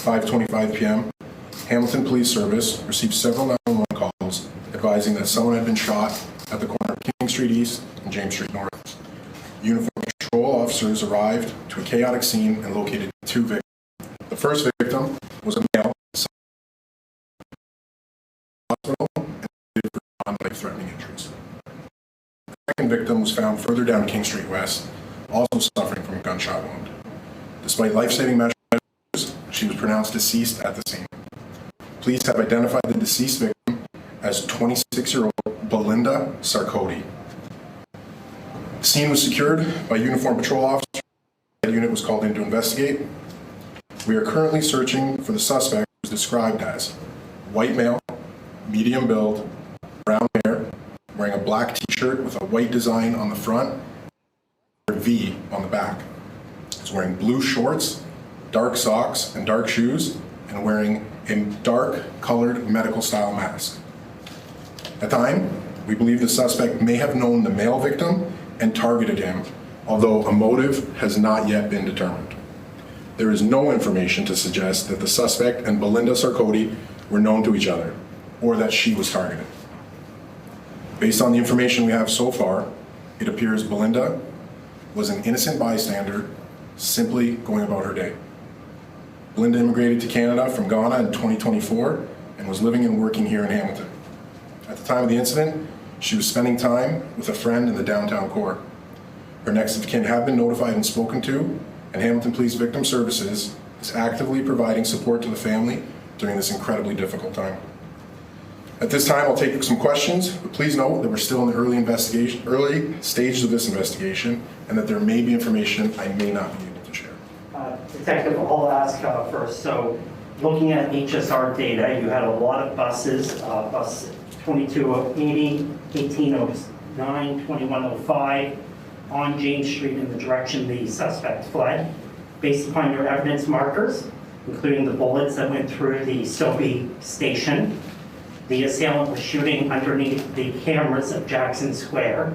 5:25 p.m., Hamilton Police Service received several 911 calls advising that someone had been shot at the corner of King Street East and James Street North. Uniformed patrol officers arrived to a chaotic scene and located 2 victims. The first victim was a male hospital and treated for non-life-threatening injuries. The second victim was found further down King Street West, also suffering from a gunshot wound. Despite life-saving measures, she was pronounced deceased at the scene. Police have identified the deceased victim as 26-year-old Belinda Sarkody. The scene was secured by uniformed patrol officers. The unit was called in to investigate. We are currently searching for the suspect, who is described as white male, medium build, brown hair, wearing a black t-shirt with a white design on the front, and a V on the back. He's wearing blue shorts, dark socks, and dark shoes, and wearing a dark colored medical style mask. At the time, we believe the suspect may have known the male victim and targeted him, although a motive has not yet been determined. There is no information to suggest that the suspect and Belinda Sarkody were known to each other, or that she was targeted. Based on the information we have so far, it appears Belinda was an innocent bystander simply going about her day. Belinda immigrated to Canada from Ghana in 2024 and was living and working here in Hamilton. At the time of the incident, she was spending time with a friend in the downtown core. Her next of kin have been notified and spoken to, and Hamilton Police Victim Services is actively providing support to the family during this incredibly difficult time. At this time, I'll take some questions, but please note that we're still in the early stages of this investigation, and that there may be information I may not be able to share. Detective, I'll ask first. So, looking at HSR data, you had a lot of buses, bus 2280, 1809, 2105, on James Street in the direction the suspect fled. Based upon your evidence markers, including the bullets that went through the Sophie station, the assailant was shooting underneath the cameras of Jackson Square.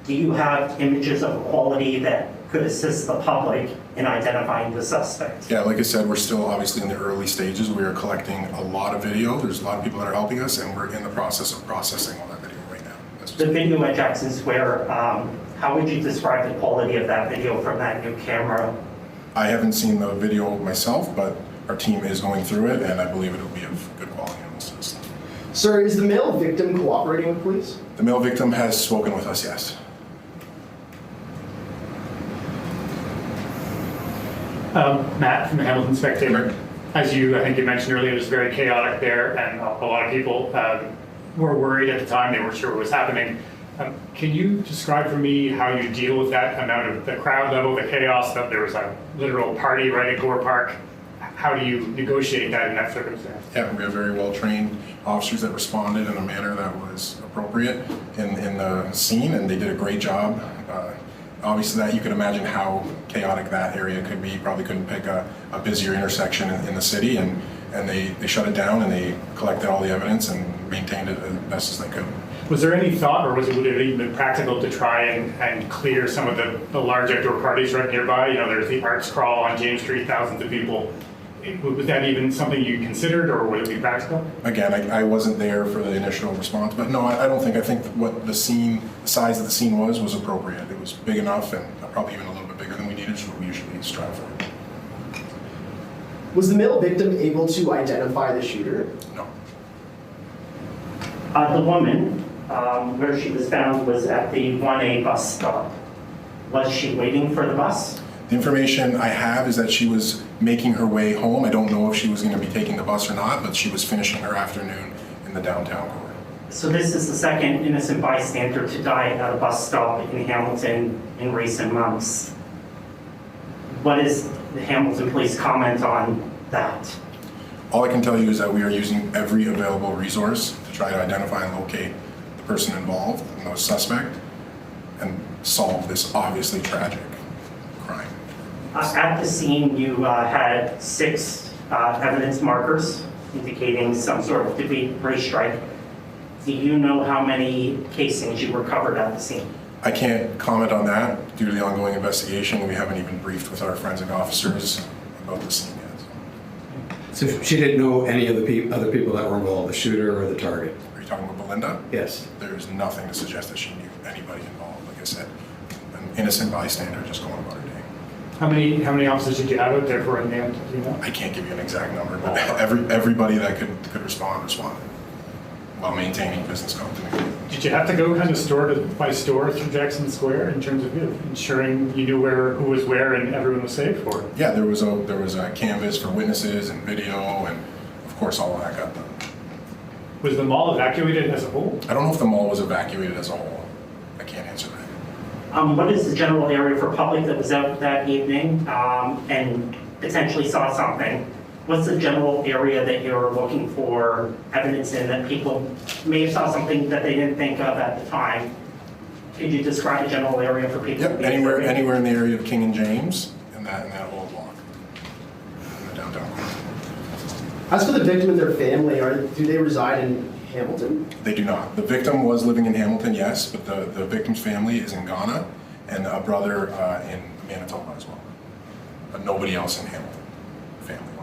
Do you have images of quality that could assist the public in identifying the suspect? Yeah, like I said, we're still obviously in the early stages. We are collecting a lot of video. There's a lot of people that are helping us, and we're in the process of processing all that video right now. The video at Jackson Square, how would you describe the quality of that video from that new camera? I haven't seen the video myself, but our team is going through it, and I believe it will be of good quality on this system. Sir, is the male victim cooperating with police? The male victim has spoken with us, yes. Matt from the Hamilton Spectator. As I think you mentioned earlier, it was very chaotic there, and a lot of people were worried at the time. They weren't sure what was happening. Can you describe for me how you deal with that amount of the crowd level, the chaos, that there was a literal party right at Gore Park? How do you negotiate that in that circumstance? Yeah, we have very well-trained officers that responded in a manner that was appropriate in the scene, and they did a great job. Obviously, that you can imagine how chaotic that area could be. Probably couldn't pick a busier intersection in the city, and they shut it down, and they collected all the evidence and maintained it as best as they could. Was there any thought, or would it have even been practical to try and clear some of the large outdoor parties right nearby? You know, there's the Arts Crawl on James Street, thousands of people. Was that even something you considered, or would it be practical? Again, I wasn't there for the initial response, but no, I don't think. I think what the size of the scene was appropriate. It was big enough, and probably even a little bit bigger than we needed, which is what we usually strive for. Was the male victim able to identify the shooter? No. The woman, where she was found, was at the 1A bus stop. Was she waiting for the bus? The information I have is that she was making her way home. I don't know if she was going to be taking the bus or not, but she was finishing her afternoon in the downtown core. So this is the second innocent bystander to die at a bus stop in Hamilton in recent months. What is the Hamilton Police comment on that? All I can tell you is that we are using every available resource to try to identify and locate the person involved and the suspect and solve this obviously tragic crime. At the scene, you had 6 evidence markers indicating some sort of debris strike. Do you know how many casings you recovered at the scene? I can't comment on that due to the ongoing investigation. We haven't even briefed with our forensic officers about the scene yet. So she didn't know any of the other people that were involved, the shooter or the target? Are you talking about Belinda? Yes. There's nothing to suggest that she knew anybody involved. Like I said, an innocent bystander just going about her day. How many officers did you have out there for a name? Do you know? I can't give you an exact number, but everybody that could responded while maintaining business continuity. Did you have to go kind of store by store through Jackson Square in terms of ensuring you knew who was where and everyone was safe? Or Yeah, there was a canvas for witnesses and video, and of course all of that got done. was the mall evacuated as a whole? I don't know if the mall was evacuated as a whole. I can't answer that. What is the general area for public that was out that evening and potentially saw something? What's the general area that you're looking for evidence in that people may have saw something that they didn't think of at the time? Could you describe a general area for people? Yep, anywhere in the area of King and James, in that whole block, in the downtown core. As for the victim and their family, do they reside in Hamilton? They do not. The victim was living in Hamilton, yes, but the victim's family is in Ghana, and a brother in Manitoba as well. But nobody else in Hamilton, family-wise.